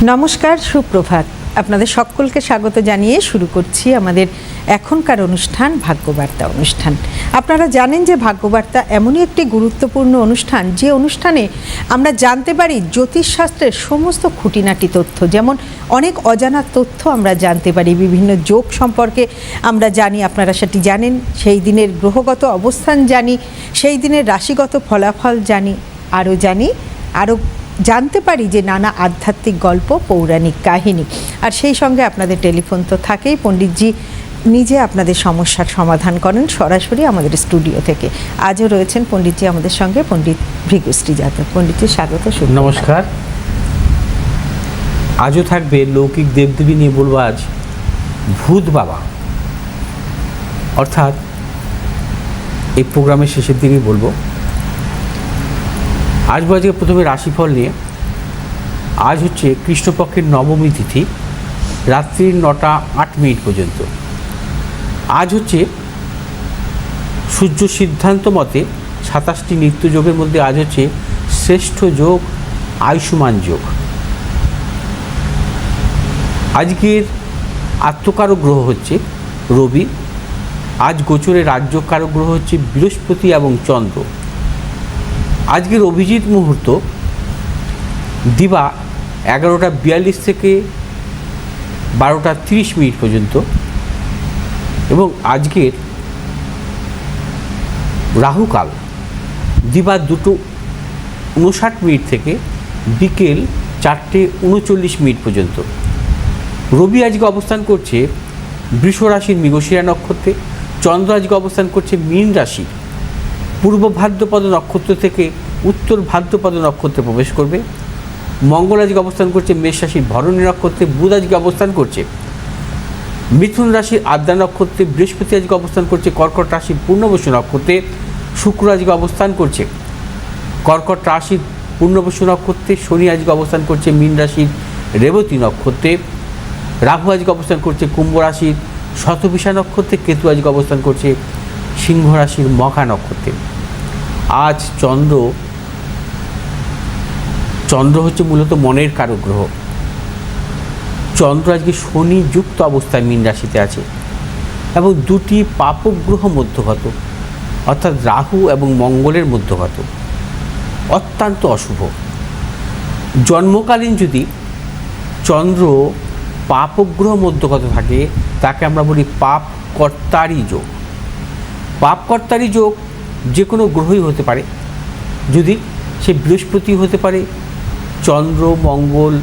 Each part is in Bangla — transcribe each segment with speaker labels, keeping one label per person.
Speaker 1: নমস্কার, সুপ্রভাত। আপনাদের সকলকে স্বাগত জানিয়ে শুরু করছি আমাদের এখনকার অনুষ্ঠান ভাগ্যবার্তা অনুষ্ঠান। আপনারা জানেন যে ভাগ্যবার্তা এমনই একটি গুরুত্বপূর্ণ অনুষ্ঠান, যে অনুষ্ঠানে আমরা জানতে পারি জ্যোতিষশাস্ত্রের সমস্ত খুঁটিনাটি তথ্য। যেমন অনেক অজানা তথ্য আমরা জানতে পারি, বিভিন্ন যোগ সম্পর্কে আমরা জানি, আপনারা সেটি জানেন। সেই দিনের গ্রহগত অবস্থান জানি, সেই দিনের রাশিগত ফলাফল জানি, আরও জানতে পারি যে নানা আধ্যাত্মিক গল্প, পৌরাণিক কাহিনী। আর সেই সঙ্গে আপনাদের টেলিফোন তো থাকেই। পণ্ডিতজি নিজে আপনাদের সমস্যার সমাধান করেন সরাসরি আমাদের স্টুডিও থেকে। আজও রয়েছেন পণ্ডিতজি আমাদের সঙ্গে, পণ্ডিত ভৃগুশ্রী যাদব। পণ্ডিতজি স্বাগত।
Speaker 2: নমস্কার। আজও থাকবে লৌকিক দেবদেবী নিয়ে বলবো। আজ ভূত বাবা, অর্থাৎ এই প্রোগ্রামের শেষের দিকেই বলবো। আজকে প্রথমে রাশিফল নিয়ে। আজ হচ্ছে কৃষ্ণপক্ষের নবমী তিথি, রাত্রি 9টা 8 মিনিট পর্যন্ত। আজ হচ্ছে সূর্য সিদ্ধান্ত মতে 27টি নিত্য যোগের মধ্যে আজ হচ্ছে শ্রেষ্ঠ যোগ আয়ুষ্মান যোগ। আজকের আত্মকারক গ্রহ হচ্ছে রবি। আজ গোচরে রাজ্যকারক গ্রহ হচ্ছে বৃহস্পতি এবং চন্দ্র। আজকের অভিজিৎ মুহূর্ত দিবা 11টা 42 থেকে 12টা 30 মিনিট পর্যন্ত, এবং আজকের রাহুকাল দিবা 2টো 59 মিনিট থেকে বিকেল 4টে 39 মিনিট পর্যন্ত। রবি আজকে অবস্থান করছে বৃষ রাশির মৃগশিরা নক্ষত্রে। চন্দ্র আজকে অবস্থান করছে মীন রাশি পূর্ব ভাদ্রপদ নক্ষত্র থেকে উত্তর ভাদ্রপদ নক্ষত্রে প্রবেশ করবে। মঙ্গল আজকে অবস্থান করছে মেষ রাশির ভরণী নক্ষত্রে। বুধ আজকে অবস্থান করছে মিথুন রাশির আদ্রা নক্ষত্রে। বৃহস্পতি আজকে অবস্থান করছে কর্কট রাশির পূর্ণবসু নক্ষত্রে। শুক্র আজকে অবস্থান করছে কর্কট রাশির পূর্ণবসু নক্ষত্রে। শনি আজকে অবস্থান করছে মীন রাশির রেবতী নক্ষত্রে। রাহু আজকে অবস্থান করছে কুম্ভ রাশির শতভিষা নক্ষত্রে। কেতু আজকে অবস্থান করছে সিংহ রাশির মঘা নক্ষত্রে। আজ চন্দ্র হচ্ছে মূলত মনের কারক গ্রহ। চন্দ্র আজকে শনি যুক্ত অবস্থায় মীন রাশিতে আছে, এবং 2টি পাপক গ্রহ মধ্যগত, অর্থাৎ রাহু এবং মঙ্গলের মধ্যগত, অত্যন্ত অশুভ। জন্মকালীন যদি চন্দ্র পাপক গ্রহ মধ্যগত থাকে, তাকে আমরা বলি পাপ কর্তারি যোগ। পাপ কর্তারি যোগ যে কোনো গ্রহই হতে পারে, যদি সে বৃহস্পতি হতে পারে, চন্দ্র, মঙ্গল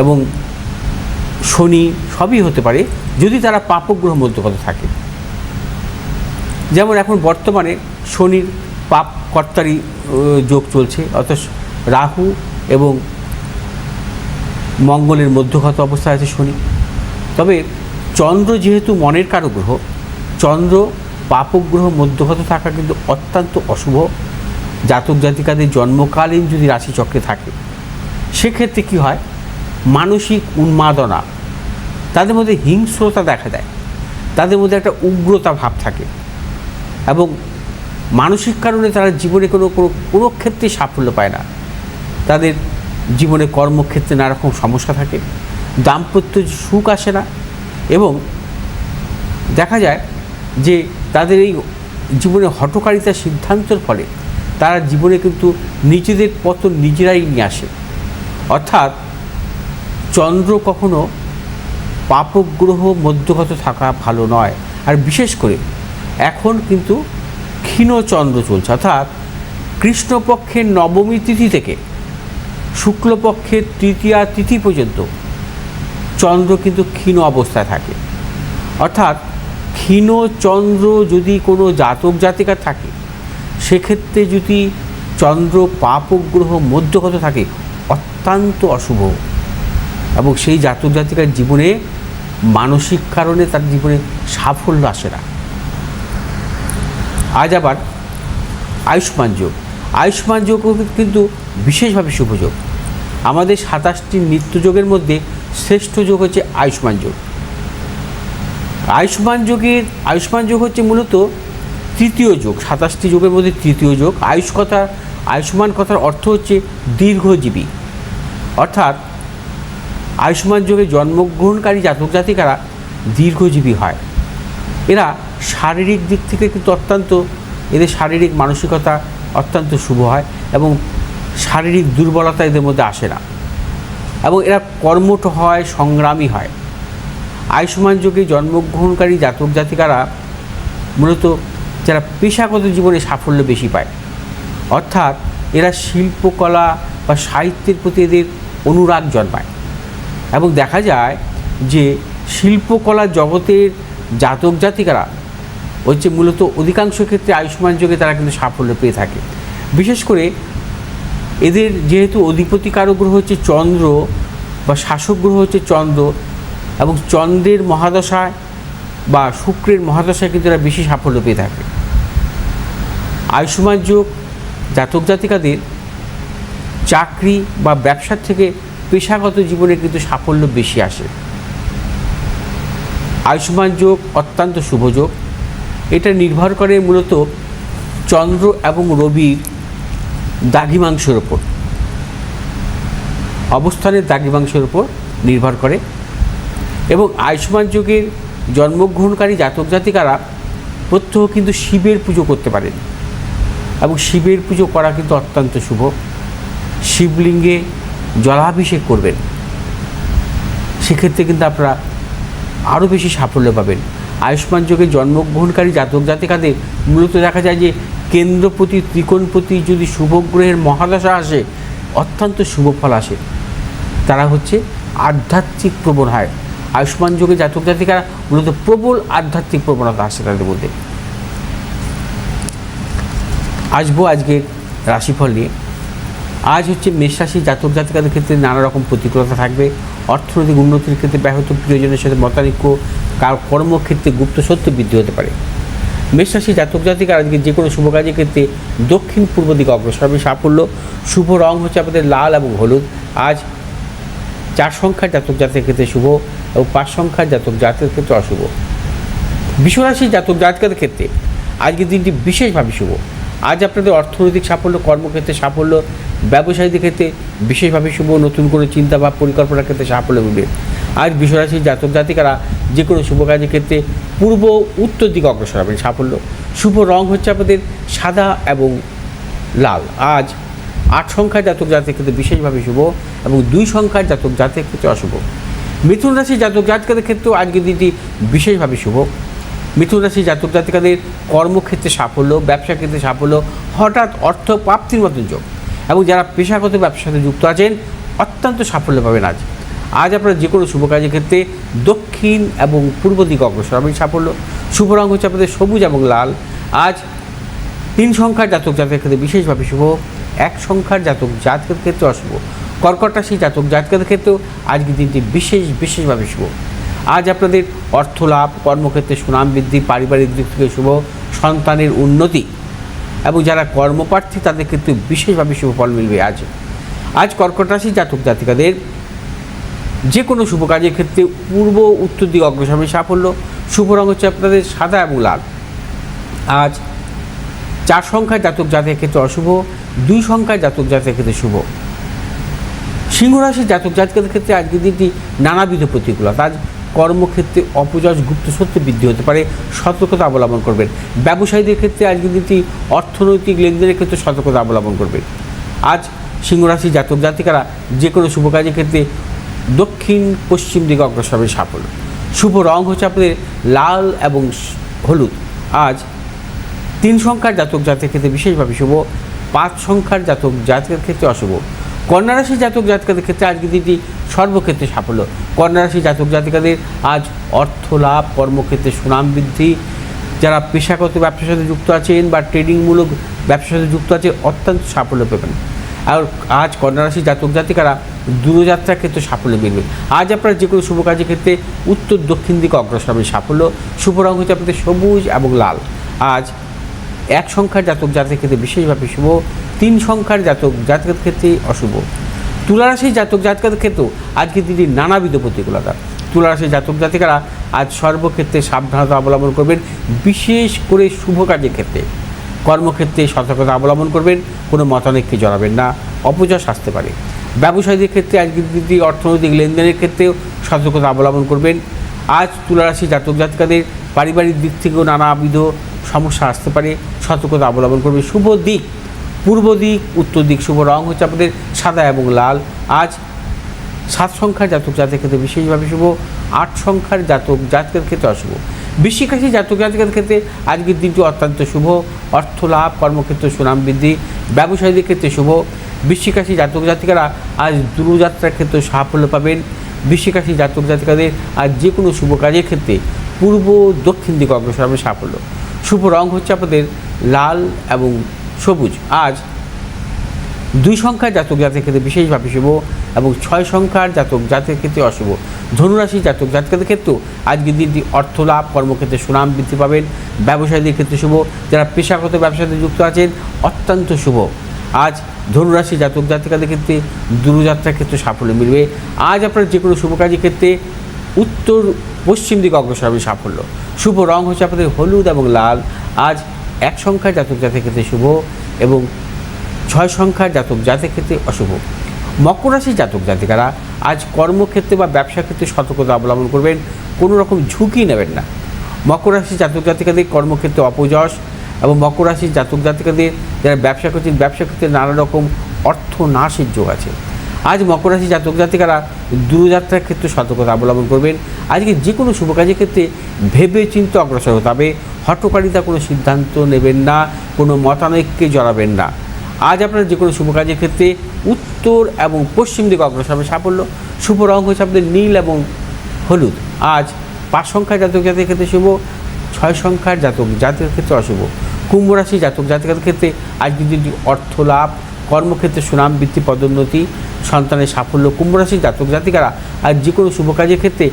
Speaker 2: এবং শনি সবই হতে পারে, যদি তারা পাপক গ্রহ মধ্যগত থাকে। যেমন এখন বর্তমানে শনির পাপ কর্তারি যোগ চলছে, অর্থাৎ রাহু এবং মঙ্গলের মধ্যগত অবস্থায় আছে শনি। তবে চন্দ্র যেহেতু মনের কারক গ্রহ, চন্দ্র পাপক গ্রহ মধ্যগত থাকা কিন্তু অত্যন্ত অশুভ। জাতক জাতিকাদের জন্মকালীন যদি রাশিচক্রে থাকে, সেক্ষেত্রে কী হয়, মানসিক উন্মাদনা, তাদের মধ্যে হিংস্রতা দেখা দেয়, তাদের মধ্যে একটা উগ্রতা ভাব থাকে, এবং মানসিক কারণে তারা জীবনে কোনো ক্ষেত্রে সাফল্য পায় না। তাদের জীবনে কর্মক্ষেত্রে নানা রকম সমস্যা থাকে, দাম্পত্য সুখ আসে না, এবং দেখা যায় যে তাদের এই জীবনে হঠকারিতার সিদ্ধান্তের ফলে তারা জীবনে কিন্তু নিজেদের পতন নিজেরাই নিয়ে আসে। অর্থাৎ চন্দ্র কখনো পাপক গ্রহ মধ্যগত থাকা ভালো নয়। আর বিশেষ করে এখন কিন্তু ক্ষীণ চন্দ্র চলছে, অর্থাৎ কৃষ্ণপক্ষের নবমী তিথি থেকে শুক্লপক্ষের তৃতীয়া তিথি পর্যন্ত চন্দ্র কিন্তু ক্ষীণ অবস্থায় থাকে। অর্থাৎ ক্ষীণ চন্দ্র যদি কোনো জাতক জাতিকা থাকে, সেক্ষেত্রে যদি চন্দ্র পাপক গ্রহ মধ্যগত থাকে, অত্যন্ত অশুভ, এবং সেই জাতক জাতিকার জীবনে মানসিক কারণে তার জীবনে সাফল্য আসে না। আজ আবার আয়ুষ্মান যোগ। আয়ুষ্মান যোগ কিন্তু বিশেষভাবে শুভ যোগ। আমাদের 27টি নিত্য যোগের মধ্যে শ্রেষ্ঠ যোগ হচ্ছে আয়ুষ্মান যোগ। আয়ুষ্মান যোগ হচ্ছে মূলত তৃতীয় যোগ, 27টি যোগের মধ্যে তৃতীয় যোগ। আয়ুষ্মান কথার অর্থ হচ্ছে দীর্ঘজীবী, অর্থাৎ আয়ুষ্মান যোগে জন্মগ্রহণকারী জাতক জাতিকারা দীর্ঘজীবী হয়। এরা শারীরিক দিক থেকে কিন্তু এদের শারীরিক মানসিকতা অত্যন্ত শুভ হয় এবং শারীরিক দুর্বলতা এদের মধ্যে আসে না, এবং এরা কর্মঠ হয়, সংগ্রামী হয়। আয়ুষ্মান যোগে জন্মগ্রহণকারী জাতক জাতিকারা মূলত যারা পেশাগত জীবনে সাফল্য বেশি পায়, অর্থাৎ এরা শিল্পকলা বা সাহিত্যের প্রতি এদের অনুরাগ জন্মায়, এবং দেখা যায় যে শিল্পকলা জগতের জাতক জাতিকারা হচ্ছে মূলত অধিকাংশ ক্ষেত্রে আয়ুষ্মান যোগে তারা কিন্তু সাফল্য পেয়ে থাকে। বিশেষ করে এদের যেহেতু অধিপতি কারক গ্রহ হচ্ছে চন্দ্র বা শাসক গ্রহ হচ্ছে চন্দ্র, এবং চন্দ্রের মহাদশায় বা শুক্রের মহাদশায় কিন্তু এরা বেশি সাফল্য পেয়ে থাকে। আয়ুষ্মান যোগ জাতক জাতিকাদের চাকরি বা ব্যবসার থেকে পেশাগত জীবনে কিন্তু সাফল্য বেশি আসে। আয়ুষ্মান যোগ অত্যন্ত শুভ যোগ। এটা নির্ভর করে মূলত চন্দ্র এবং রবির দ্রাঘিমাংশের ওপর, অবস্থানের দ্রাঘিমাংশের ওপর নির্ভর করে, এবং আয়ুষ্মান যোগের জন্মগ্রহণকারী জাতক জাতিকারা প্রত্যহ কিন্তু শিবের পুজো করতে পারেন, এবং শিবের পুজো করা কিন্তু অত্যন্ত শুভ। শিবলিঙ্গে জলাভিষেক করবেন, সেক্ষেত্রে কিন্তু আপনারা আরও বেশি সাফল্য পাবেন। আয়ুষ্মান যোগে জন্মগ্রহণকারী জাতক জাতিকাদের মূলত দেখা যায় যে কেন্দ্রপতি ত্রিকোণপতি যদি শুভ গ্রহের মহাদশা আসে অত্যন্ত শুভ ফল আসে। তারা হচ্ছে আধ্যাত্মিক প্রবণ হয়। আয়ুষ্মান যোগে জাতক জাতিকারা মূলত প্রবল আধ্যাত্মিক প্রবণতা আসে তাদের মধ্যে। আসবো আজকের রাশিফল নিয়ে। আজ হচ্ছে মেষ রাশি জাতক জাতিকাদের ক্ষেত্রে নানা রকম প্রতিকূলতা থাকবে। অর্থনৈতিক উন্নতির ক্ষেত্রে ব্যাহত, প্রিয়জনের সাথে মতানৈক্য, কর্মক্ষেত্রে গুপ্ত সত্য বৃদ্ধি হতে পারে। মেষ রাশি জাতক জাতিকারা আজকে যে কোনো শুভ কাজের ক্ষেত্রে দক্ষিণ পূর্ব দিকে অগ্রসর হবে সাফল্য। শুভ রং হচ্ছে আমাদের লাল এবং হলুদ। আজ 4 সংখ্যার জাতক জাতকের ক্ষেত্রে শুভ এবং 5 সংখ্যার জাতক জাতকের ক্ষেত্রে অশুভ। বৃষ রাশি জাতক জাতকের ক্ষেত্রে আজকের দিনটি বিশেষভাবে শুভ। আজ আপনাদের অর্থনৈতিক সাফল্য, কর্মক্ষেত্রে সাফল্য, ব্যবসায়ীদের ক্ষেত্রে বিশেষভাবে শুভ। নতুন কোনো চিন্তা বা পরিকল্পনার ক্ষেত্রে সাফল্য মিলবে। আজ বৃষ রাশির জাতক জাতিকারা যে কোনো শুভ কাজের ক্ষেত্রে পূর্ব উত্তর দিকে অগ্রসর হবেন সাফল্য। শুভ রং হচ্ছে আপনাদের সাদা এবং লাল। আজ 8 সংখ্যার জাতক জাতকের ক্ষেত্রে বিশেষভাবে শুভ এবং 2 সংখ্যার জাতক জাতকের ক্ষেত্রে অশুভ। মিথুন রাশির জাতক জাতিকাদের ক্ষেত্রেও আজকের দিনটি বিশেষভাবে শুভ। মিথুন রাশির জাতক জাতিকাদের কর্মক্ষেত্রে সাফল্য, ব্যবসা ক্ষেত্রে সাফল্য, হঠাৎ অর্থ প্রাপ্তির মতন যোগ, এবং যারা পেশাগত ব্যবসার সাথে যুক্ত আছেন অত্যন্ত সাফল্য পাবেন। আজ আপনারা যে কোনো শুভ কাজের ক্ষেত্রে দক্ষিণ এবং পূর্ব দিকে অগ্রসর হবেন সাফল্য। শুভ রং হচ্ছে আপনাদের সবুজ এবং লাল। আজ 3 সংখ্যার জাতক জাতকের ক্ষেত্রে বিশেষভাবে শুভ, 1 সংখ্যার জাতক জাতকের ক্ষেত্রে অশুভ। কর্কট রাশি জাতক জাতকের ক্ষেত্রেও আজকের দিনটি বিশেষভাবে শুভ। আজ আপনাদের অর্থ লাভ, কর্মক্ষেত্রে সুনাম বৃদ্ধি, পারিবারিক দিক থেকে শুভ, সন্তানের উন্নতি, এবং যারা কর্মপ্রার্থী তাদের ক্ষেত্রে বিশেষভাবে শুভ ফল মিলবে। আজ কর্কট রাশি জাতক জাতিকাদের যে কোনো শুভ কাজের ক্ষেত্রে পূর্ব উত্তর দিকে অগ্রসর হবে সাফল্য। শুভ রং হচ্ছে আপনাদের সাদা এবং লাল। আজ 4 সংখ্যার জাতক জাতকের ক্ষেত্রে অশুভ, 2 সংখ্যার জাতক জাতকের ক্ষেত্রে শুভ। সিংহ রাশির জাতক জাতিকাদের ক্ষেত্রে আজকের দিনটি নানাবিধ প্রতিকূলতা। আজ কর্মক্ষেত্রে অপযশ, গুপ্ত সত্য বৃদ্ধি হতে পারে, সতর্কতা অবলম্বন করবেন। ব্যবসায়ীদের ক্ষেত্রে আজকের দিনটি অর্থনৈতিক লেনদেনের ক্ষেত্রে সতর্কতা অবলম্বন করবেন। আজ সিংহ রাশির জাতক জাতিকারা যে কোনো শুভ কাজের ক্ষেত্রে দক্ষিণ পশ্চিম দিকে অগ্রসর হবে সাফল্য। শুভ রং হচ্ছে আপনাদের লাল এবং হলুদ। আজ 3 সংখ্যার জাতক জাতকের ক্ষেত্রে বিশেষভাবে শুভ, 5 সংখ্যার জাতক জাতকের ক্ষেত্রে অশুভ। কন্যা রাশির জাতক জাতিকাদের ক্ষেত্রে আজকের দিনটি সর্বক্ষেত্রে সাফল্য। কন্যা রাশির জাতক জাতিকাদের আজ অর্থ লাভ, কর্মক্ষেত্রে সুনাম বৃদ্ধি, যারা পেশাগত ব্যবসার সাথে যুক্ত আছেন বা ট্রেডিংমূলক ব্যবসার সাথে যুক্ত আছে অত্যন্ত সাফল্য পাবেন। আর আজ কন্যা রাশির জাতক জাতিকারা দূরযাত্রার ক্ষেত্রে সাফল্য মিলবে। আজ আপনারা যে কোনো শুভ কাজের ক্ষেত্রে উত্তর দক্ষিণ দিকে অগ্রসর হবে সাফল্য। শুভ রং হচ্ছে আপনাদের সবুজ এবং লাল। আজ 1 সংখ্যার জাতক জাতকের ক্ষেত্রে বিশেষভাবে শুভ, 3 সংখ্যার জাতক জাতকের ক্ষেত্রে অশুভ। তুলা রাশির জাতক জাতকের ক্ষেত্রেও আজকের দিনটি নানাবিধ প্রতিকূলতা। তুলা রাশির জাতক জাতিকারা আজ সর্বক্ষেত্রে সাবধানতা অবলম্বন করবেন, বিশেষ করে শুভ কাজের ক্ষেত্রে। কর্মক্ষেত্রে সতর্কতা অবলম্বন করবেন, কোনো মতানৈক্যে জড়াবেন না, অপযশ আসতে পারে। ব্যবসায়ীদের ক্ষেত্রে আজকের দিনটি অর্থনৈতিক লেনদেনের ক্ষেত্রেও সতর্কতা অবলম্বন করবেন। আজ তুলা রাশি জাতক জাতিকাদের পারিবারিক দিক থেকেও নানাবিধ সমস্যা আসতে পারে, সতর্কতা অবলম্বন করবে। শুভ দিক পূর্ব দিক, উত্তর দিক। শুভ রং হচ্ছে আপনাদের সাদা এবং লাল। আজ 7 সংখ্যার জাতক জাতিকের ক্ষেত্রে বিশেষভাবে শুভ, 8 সংখ্যার জাতক জাতিকের ক্ষেত্রে অশুভ। বৃশ্চিক রাশি জাতক জাতিকের ক্ষেত্রে আজকের দিনটি অত্যন্ত শুভ, অর্থ লাভ, কর্মক্ষেত্রে সুনাম বৃদ্ধি, ব্যবসায়ীদের ক্ষেত্রে শুভ। বৃশ্চিক রাশি জাতক জাতিকারা আজ দূরযাত্রার ক্ষেত্রে সাফল্য পাবেন। বৃশ্চিক রাশি জাতক জাতিকাদের আজ যে কোনো শুভ কাজের ক্ষেত্রে পূর্ব দক্ষিণ দিকে অগ্রসর হবে সাফল্য। শুভ রং হচ্ছে আপনাদের লাল এবং সবুজ। আজ 2 সংখ্যার জাতক জাতিকের ক্ষেত্রে বিশেষভাবে শুভ এবং 6 সংখ্যার জাতক জাতিকের ক্ষেত্রে অশুভ। ধনুরাশি জাতক জাতিকাদের ক্ষেত্রেও আজকের দিনটি অর্থ লাভ, কর্মক্ষেত্রে সুনাম বৃদ্ধি পাবেন। ব্যবসায়ীদের ক্ষেত্রে শুভ, যারা পেশাগত ব্যবসার সাথে যুক্ত আছেন অত্যন্ত শুভ। আজ ধনুরাশি জাতক জাতিকাদের ক্ষেত্রে দূরযাত্রার ক্ষেত্রে সাফল্য মিলবে। আজ আপনার যে কোনো শুভ কাজের ক্ষেত্রে উত্তর পশ্চিম দিকে অগ্রসর হবে সাফল্য। শুভ রং হচ্ছে আপনাদের হলুদ এবং লাল। আজ 1 সংখ্যার জাতক জাতিকের ক্ষেত্রে শুভ এবং 6 সংখ্যার জাতক জাতিকের ক্ষেত্রে অশুভ। মকর রাশির জাতক জাতিকারা আজ কর্মক্ষেত্রে বা ব্যবসা ক্ষেত্রে সতর্কতা অবলম্বন করবেন, কোনো রকম ঝুঁকি নেবেন না। মকর রাশির জাতক জাতিকাদের কর্মক্ষেত্রে অপযশ এবং মকর রাশির জাতক জাতিকাদের যারা ব্যবসা করছেন ব্যবসা ক্ষেত্রে নানা রকম অর্থ নাশের যোগ আছে। আজ মকর রাশি জাতক জাতিকারা দূরযাত্রার ক্ষেত্রে সতর্কতা অবলম্বন করবেন। আজকে যে কোনো শুভ কাজের ক্ষেত্রে ভেবে চিন্তে অগ্রসর হতে হবে। হঠকারিতা কোনো সিদ্ধান্ত নেবেন না, কোনো মতানৈক্যে জড়াবেন না। আজ আপনার যে কোনো শুভ কাজের ক্ষেত্রে উত্তর এবং পশ্চিম দিকে অগ্রসর হবে সাফল্য। শুভ রং হচ্ছে আপনাদের নীল এবং হলুদ। আজ 5 সংখ্যার জাতক জাতিকের ক্ষেত্রে শুভ, 6 সংখ্যার জাতক জাতিকের ক্ষেত্রে অশুভ। কুম্ভ রাশি জাতক জাতিকাদের ক্ষেত্রে আজকের দিনটি অর্থ লাভ, কর্মক্ষেত্রে সুনাম বৃদ্ধি, পদোন্নতি, সন্তানের সাফল্য। কুম্ভ রাশির জাতক জাতিকারা আজ যে কোনো শুভ কাজের ক্ষেত্রে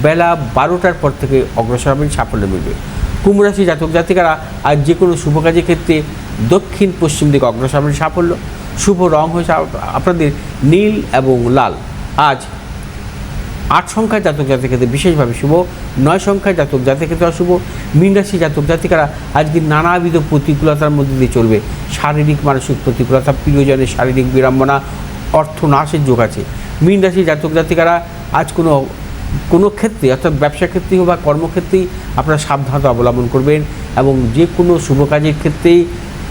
Speaker 2: বেলা 12টার পর থেকে অগ্রসর হবেন, সাফল্য মিলবে। কুম্ভ রাশি জাতক জাতিকারা আজ যে কোনো শুভ কাজের ক্ষেত্রে দক্ষিণ পশ্চিম দিকে অগ্রসর হবেন, সাফল্য। শুভ রং হয়েছে আপনাদের নীল এবং লাল। আজ 8 সংখ্যার জাতক জাতিকের ক্ষেত্রে বিশেষভাবে শুভ, 9 সংখ্যার জাতক জাতিকের ক্ষেত্রে অশুভ। মীন রাশি জাতক জাতিকারা আজকে নানাবিধ প্রতিকূলতার মধ্যে দিয়ে চলবে। শারীরিক মানসিক প্রতিকূলতা, প্রিয়জনের শারীরিক বিড়ম্বনা, অর্থ নাশের যোগ আছে। মীন রাশি জাতক জাতিকারা আজ কোনো ক্ষেত্রে অর্থাৎ ব্যবসা ক্ষেত্রেই হোক বা কর্মক্ষেত্রেই আপনারা সাবধানতা অবলম্বন করবেন এবং যে কোনো শুভ কাজের ক্ষেত্রেই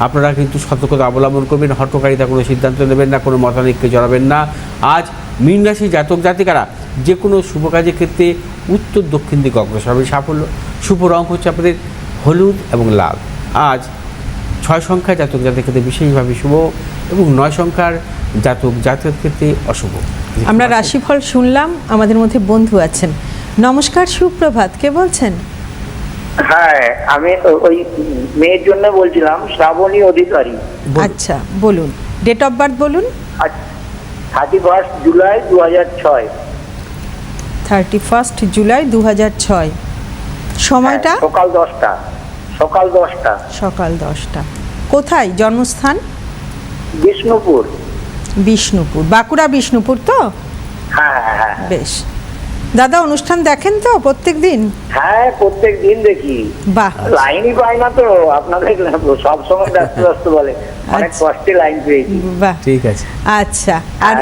Speaker 2: আপনারা কিন্তু সতর্কতা অবলম্বন করবেন। হঠকারিতা কোনো সিদ্ধান্ত নেবেন না, কোনো মতানৈক্যে জড়াবেন না। আজ মীন রাশি জাতক জাতিকারা যে কোনো শুভ কাজের ক্ষেত্রে উত্তর দক্ষিণ দিকে অগ্রসর হবে, সাফল্য। শুভ রং হচ্ছে আপনাদের হলুদ এবং লাল। আজ 6 সংখ্যার জাতক জাতিকের ক্ষেত্রে বিশেষভাবে শুভ এবং 9 সংখ্যার জাতক জাতিকের ক্ষেত্রে অশুভ।
Speaker 1: আমরা রাশিফল শুনলাম, আমাদের মধ্যে বন্ধু আছেন। নমস্কার, সুপ্রভাত, কে বলছেন?
Speaker 3: হ্যাঁ, আমি ওই মেয়ের জন্য বলছিলাম, শ্রাবণী অধিকারী।
Speaker 1: আচ্ছা বলুন, ডেট অফ বার্থ বলুন।
Speaker 3: 31 জুলাই 2006।
Speaker 1: 31 জুলাই 2006। সময়টা?
Speaker 3: সকাল 10টা।
Speaker 1: সকাল 10টা। কোথায় জন্মস্থান?
Speaker 3: বিষ্ণুপুর।
Speaker 1: বাঁকুড়া বিষ্ণুপুর তো?
Speaker 3: হ্যাঁ।
Speaker 1: বেশ। দাদা অনুষ্ঠান দেখেন তো প্রত্যেক দিন?
Speaker 3: হ্যাঁ, প্রত্যেক দিন দেখি।
Speaker 1: বাহ।
Speaker 3: লাইনই পাই না তো, আপনাদের সব সময় ব্যস্ত বলে, অনেক কষ্টে লাইন পেয়েছি।
Speaker 1: বাহ,
Speaker 2: ঠিক আছে।
Speaker 1: আচ্ছা, আর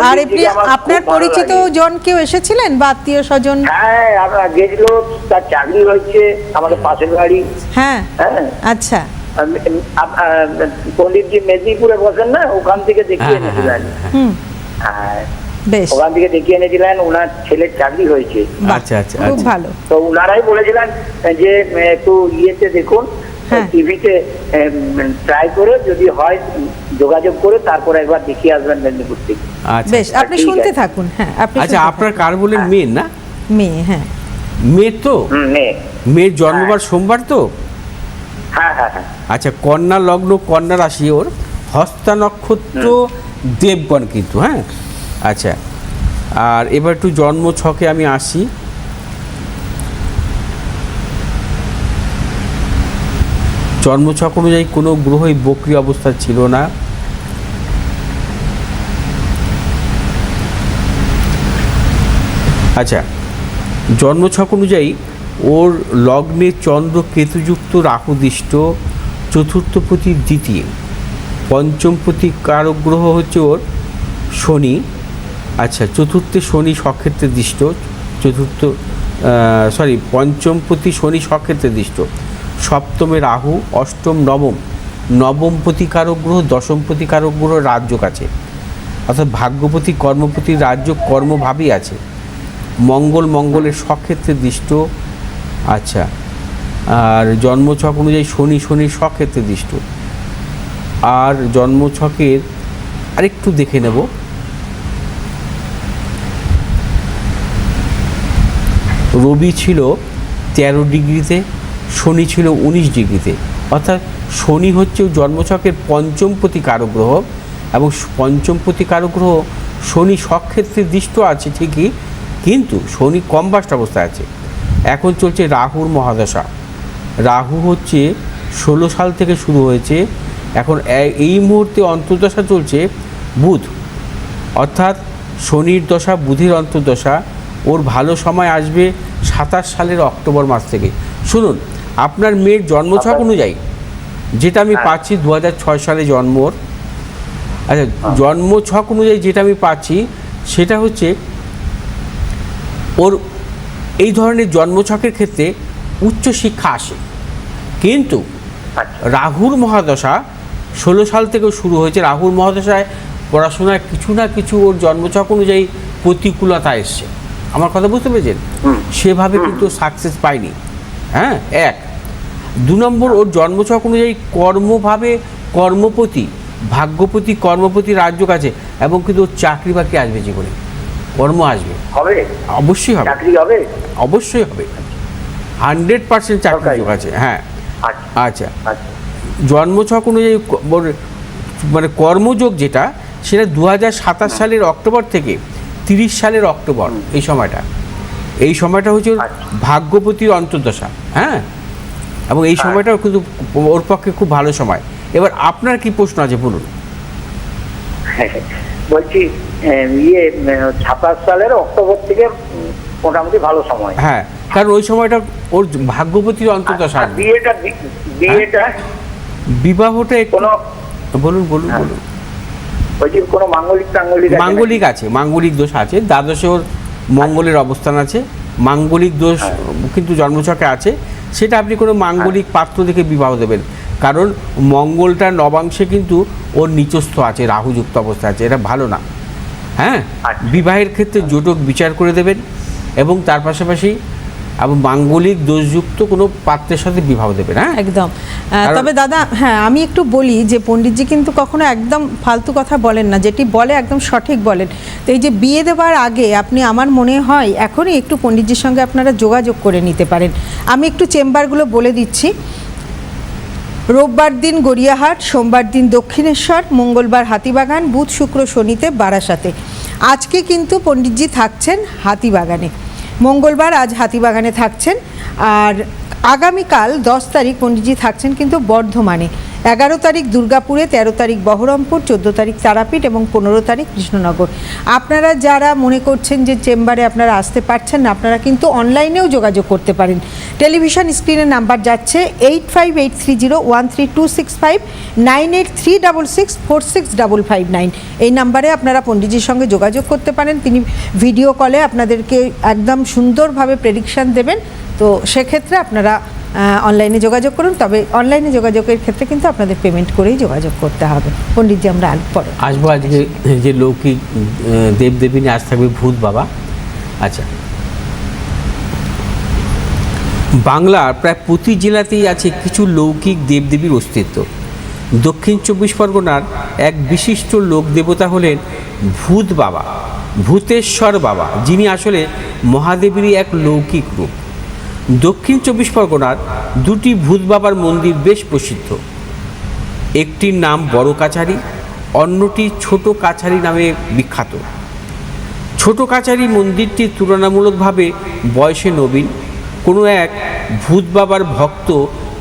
Speaker 3: আর
Speaker 1: এমনি আপনার পরিচিত জন কেউ এসেছিলেন বা আত্মীয় স্বজন?
Speaker 3: হ্যাঁ, আমরা গেছিল, তার চাকরি হয়েছে আমাদের পাশের বাড়ি।
Speaker 1: হ্যাঁ। আচ্ছা।
Speaker 3: পণ্ডিতজি মেদিনীপুরে বসেন না, ওখান থেকে দেখিয়ে এনেছিলেন। হ্যাঁ,
Speaker 1: বেশ।
Speaker 3: ওখান থেকে দেখিয়ে এনেছিলেন, ওনার ছেলের চাকরি হয়েছে।
Speaker 2: আচ্ছা,
Speaker 1: খুব ভালো।
Speaker 3: তো ওনারাই বলেছিলেন যে একটু ইয়েতে দেখুন, টিভিতে ট্রাই করে যদি হয় যোগাযোগ করে তারপরে একবার দেখিয়ে আসবেন মেদিনীপুর থেকে।
Speaker 1: বেশ, আপনি শুনতে থাকুন। হ্যাঁ, আপনি।
Speaker 2: আচ্ছা, আপনার কার বলেন? মেয়ে না?
Speaker 1: মেয়ে। হ্যাঁ,
Speaker 2: মেয়ে তো? মেয়ের জন্মবার সোমবার তো?
Speaker 3: হ্যাঁ।
Speaker 2: আচ্ছা, কন্যা লগ্ন, কন্যা রাশি, ওর হস্তা নক্ষত্র, দেবগণ কিন্তু। হ্যাঁ, আচ্ছা। আর এবার একটু জন্ম ছকে আমি আসি। জন্মছক অনুযায়ী কোনো গ্রহই বক্রী অবস্থা ছিল না। আচ্ছা, জন্মছক অনুযায়ী ওর লগ্নে চন্দ্র কেতুযুক্ত, রাহুদৃষ্ট, চতুর্থপতি দ্বিতীয়, পঞ্চমপতি কারক গ্রহ হচ্ছে ওর শনি, আচ্ছা চতুর্থে শনি স্বক্ষেত্রে দৃষ্ট, পঞ্চমপতি শনি স্বক্ষেত্রে দৃষ্ট, সপ্তমে রাহু, অষ্টম নবম, নবমপতি কারক গ্রহ, দশমপতি কারক গ্রহ রাজযোগ আছে, অর্থাৎ ভাগ্যপতি কর্মপতির রাজযোগ কর্মভাবেই আছে। মঙ্গলের স্বক্ষেত্রে দৃষ্ট, আচ্ছা আর জন্মছক অনুযায়ী শনির স্বক্ষেত্রে দৃষ্ট। আর জন্মছকের আরেকটু দেখে নেব, রবি ছিল 13 ডিগ্রিতে, শনি ছিল 19 ডিগ্রিতে, অর্থাৎ শনি হচ্ছে জন্মছকের পঞ্চমপতি কারক গ্রহ, এবং পঞ্চমপতি কারক গ্রহ শনি স্বক্ষেত্রে দৃষ্ট আছে ঠিকই, কিন্তু শনি কম্বাস্ট অবস্থায় আছে। এখন চলছে রাহুর মহাদশা। রাহু হচ্ছে 16 সাল থেকে শুরু হয়েছে, এখন এই মুহূর্তে অন্তর্দশা চলছে বুধ, অর্থাৎ শনির দশা বুধের অন্তর্দশা। ওর ভালো সময় আসবে 27 সালের অক্টোবর মাস থেকে। শুনুন, আপনার মেয়ের জন্মছক অনুযায়ী যেটা আমি পাচ্ছি 2006 সালে জন্মর, আচ্ছা জন্মছক অনুযায়ী যেটা আমি পাচ্ছি সেটা হচ্ছে ওর এই ধরনের জন্মছকের ক্ষেত্রে উচ্চশিক্ষা আসে, কিন্তু রাহুর মহাদশা 16 সাল থেকেও শুরু হয়েছে। রাহুর মহাদশায় পড়াশোনায় কিছু না কিছু ওর জন্মছক অনুযায়ী প্রতিকূলতা এসছে। আমার কথা বুঝতে পেরেছেন? সেভাবে কিন্তু সাকসেস পায়নি। হ্যাঁ, 1 2 নম্বর, ওর জন্মছক অনুযায়ী কর্মভাবে কর্মপতি ভাগ্যপতি কর্মপতি রাজযোগ আছে, এবং কিন্তু ওর চাকরি বাকরি আসবে, জীবনে কর্ম আসবে, হবে অবশ্যই হবে, চাকরি হবে অবশ্যই হবে, 100% চাকরি যোগ আছে। হ্যাঁ, আচ্ছা জন্মছক অনুযায়ী মানে কর্মযোগ যেটা, সেটা 2027 সালের অক্টোবর থেকে 30 সালের অক্টোবর, এই সময়টা হচ্ছে ভাগ্যপতির অন্তর্দশা। হ্যাঁ, এবং এই সময়টাও কিন্তু ওর পক্ষে খুব ভালো সময়। এবার আপনার কি প্রশ্ন আছে বলুন।
Speaker 3: বলছি 27 সালের অক্টোবর থেকে মোটামুটি ভালো সময়।
Speaker 2: হ্যাঁ, কারণ ওই সময়টা ওর ভাগ্যপতির অন্তর্দশা। বিবাহটা কোনো বলুন।
Speaker 3: বলছি কোনো
Speaker 2: মাঙ্গলিক আছে, মাঙ্গলিক দোষ আছে, দ্বাদশে ওর মঙ্গলের অবস্থান আছে, মাঙ্গলিক দোষ কিন্তু জন্মছকে আছে। সেটা আপনি কোনো মাঙ্গলিক পাত্র দেখে বিবাহ দেবেন, কারণ মঙ্গলটা নবাংশে কিন্তু ওর নিচস্থ আছে, রাহুযুক্ত অবস্থায় আছে, এটা ভালো না। হ্যাঁ, বিবাহের ক্ষেত্রে জোটক বিচার করে দেবেন, এবং তার পাশাপাশি মাঙ্গলিক দোষযুক্ত কোনো পাত্রের সাথে বিবাহ দেবেন। হ্যাঁ,
Speaker 1: একদম। তবে দাদা, হ্যাঁ আমি একটু বলি যে পণ্ডিতজি কিন্তু কখনো একদম ফালতু কথা বলেন না, যেটি বলে একদম সঠিক বলেন। তো এই যে বিয়ে দেওয়ার আগে আপনি, আমার মনে হয় এখনই একটু পণ্ডিতজির সঙ্গে আপনারা যোগাযোগ করে নিতে পারেন। আমি একটু চেম্বারগুলো বলে দিচ্ছি। রোববার দিন গড়িয়াহাট, সোমবার দিন দক্ষিণেশ্বর, মঙ্গলবার হাতিবাগান, বুধ শুক্র শনিতে বারাসাতে। আজকে কিন্তু পণ্ডিতজি থাকছেন হাতিবাগানে, মঙ্গলবার আজ হাতিবাগানে থাকছেন। আর আগামীকাল 10 তারিখ পণ্ডিতজি থাকছেন কিন্তু বর্ধমানে, 11 তারিখ দুর্গাপুরে, 13 তারিখ বহরমপুর, 14 তারিখ তারাপীঠ এবং 15 তারিখ কৃষ্ণনগর। আপনারা যারা মনে করছেন যে চেম্বারে আপনারা আসতে পারছেন না, আপনারা কিন্তু অনলাইনেও যোগাযোগ করতে পারেন। টেলিভিশন স্ক্রিনের নাম্বার যাচ্ছে 8583013265, 9836646559। এই নাম্বারে আপনারা পণ্ডিতজির সঙ্গে যোগাযোগ করতে পারেন। তিনি ভিডিও কলে আপনাদেরকে একদম সুন্দরভাবে প্রেডিকশান দেবেন। তো সেক্ষেত্রে আপনারা অনলাইনে যোগাযোগ করুন। তবে অনলাইনে যোগাযোগের ক্ষেত্রে কিন্তু আপনাদের পেমেন্ট করেই যোগাযোগ করতে হবে। পণ্ডিতজি, আমরা পরে
Speaker 2: আসবো। আজকে যে লৌকিক দেবদেবী নিয়ে আজ থাকবে ভূত বাবা। আচ্ছা, বাংলার প্রায় প্রতি জেলাতেই আছে কিছু লৌকিক দেবদেবীর অস্তিত্ব। দক্ষিণ 24 পরগনার এক বিশিষ্ট লোক দেবতা হলেন ভূত বাবা, ভূতেশ্বর বাবা, যিনি আসলে মহাদেবীরই এক লৌকিক রূপ। দক্ষিণ 24 পরগনার 2টি ভূত বাবার মন্দির বেশ প্রসিদ্ধ। একটির নাম বড় কাছারি, অন্যটি ছোট কাছারি নামে বিখ্যাত। ছোট কাছারি মন্দিরটি তুলনামূলকভাবে বয়সে নবীন। কোনো এক ভূত বাবার ভক্ত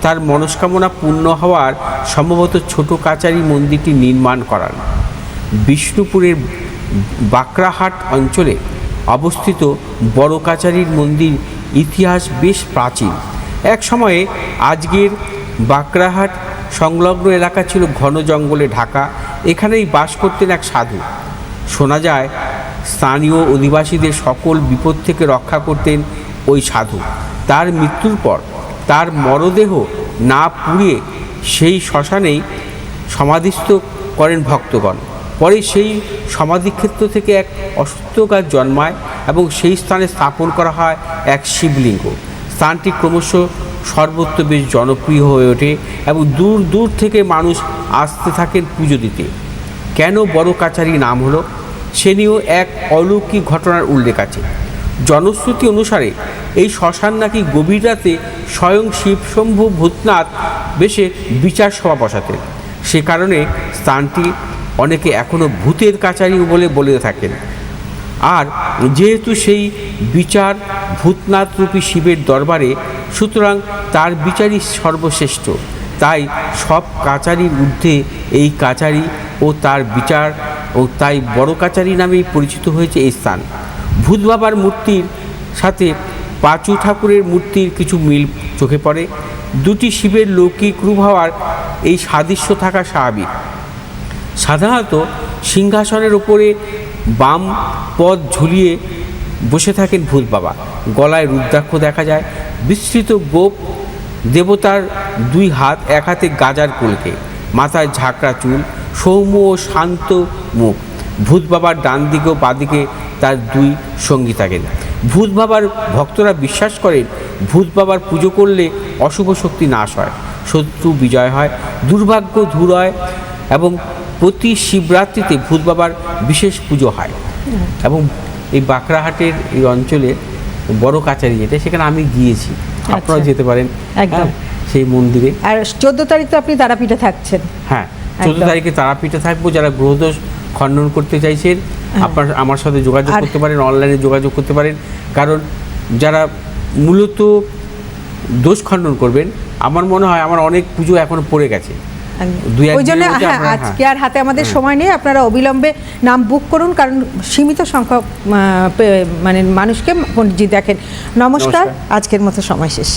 Speaker 2: তার মনস্কামনা পূর্ণ হওয়ার সম্ভবত ছোট কাছারি মন্দিরটি নির্মাণ করান। বিষ্ণুপুরের বাকরাহাট অঞ্চলে অবস্থিত বড় কাছারির মন্দির ইতিহাস বেশ প্রাচীন। এক সময়ে আজকের বাকরাহাট সংলগ্ন এলাকা ছিল ঘন জঙ্গলে ঢাকা। এখানেই বাস করতেন এক সাধু। শোনা যায় স্থানীয় অধিবাসীদের সকল বিপদ থেকে রক্ষা করতেন ওই সাধু। তার মৃত্যুর পর তার মরদেহ না পুড়িয়ে সেই শ্মশানেই সমাধিস্থ করেন ভক্তগণ। পরে সেই সমাধিক্ষেত্র থেকে এক অশ্বত্থ গাছ জন্মায় এবং সেই স্থানে স্থাপন করা হয় এক শিবলিঙ্গ। স্থানটি ক্রমশ সর্বত্র বেশ জনপ্রিয় হয়ে ওঠে এবং দূর দূর থেকে মানুষ আসতে থাকেন পুজো দিতে। কেন বড় কাছারি নাম হলো সে নিয়েও এক অলৌকিক ঘটনার উল্লেখ আছে। জনশ্রুতি অনুসারে এই শ্মশান নাকি গভীর রাতে স্বয়ং শিবশম্ভু ভূতনাথ বেশে বিচার সভা বসাতেন। সে কারণে স্থানটি অনেকে এখনও ভূতের কাছারি বলে থাকেন। আর যেহেতু সেই বিচার ভূতনাথ রূপী শিবের দরবারে, সুতরাং তার বিচারই সর্বশ্রেষ্ঠ। তাই সব কাছারির ঊর্ধ্বে এই কাছারি ও তার বিচার, ও তাই বড় কাছারি নামেই পরিচিত হয়েছে এই স্থান। ভূত বাবার মূর্তির সাথে পাঁচু ঠাকুরের মূর্তির কিছু মিল চোখে পড়ে। দুটি শিবের লৌকিক রূপ হওয়ার এই সাদৃশ্য থাকা স্বাভাবিক। সাধারণত সিংহাসনের ওপরে বাম পদ ঝুলিয়ে বসে থাকেন ভূত বাবা। গলায় রুদ্রাক্ষ দেখা যায়। বিস্তৃত গোপ দেবতার দুই হাত, এক হাতে গাজার কলকে, মাথায় ঝাঁকড়া চুল, সৌম্য ও শান্ত মুখ। ভূত বাবার ডান দিকে ও বাঁদিকে তার দুই সঙ্গী থাকেন। ভূত বাবার ভক্তরা বিশ্বাস করেন ভূত বাবার পুজো করলে অশুভ শক্তি নাশ হয়, শত্রু বিজয় হয়, দুর্ভাগ্য দূর হয় এবং প্রতি শিবরাত্রিতে ভূত বাবার বিশেষ পুজো হয়। এবং এই বাঁকড়াহাটের এই অঞ্চলে বড় কাছারি যেটা, সেখানে আমি গিয়েছি, আপনারাও যেতে পারেন সেই মন্দিরে।
Speaker 1: আর 14 তারিখ তো আপনি তারাপীঠে থাকছেন।
Speaker 2: হ্যাঁ, 14 তারিখে তারাপীঠে থাকবো। যারা গ্রহদোষ খণ্ডন করতে চাইছেন আপনার আমার সাথে যোগাযোগ করতে পারেন, অনলাইনে যোগাযোগ করতে পারেন। কারণ যারা মূলত দোষ খণ্ডন করবেন, আমার মনে হয় আমার অনেক পুজো এখনো পড়ে গেছে।
Speaker 1: ওই জন্য আজকে আর হাতে আমাদের সময় নেই, আপনারা অবিলম্বে নাম বুক করুন, কারণ সীমিত সংখ্যক মানে মানুষকে পণ্ডিতজি দেখেন। নমস্কার, আজকের মতো সময় শেষ।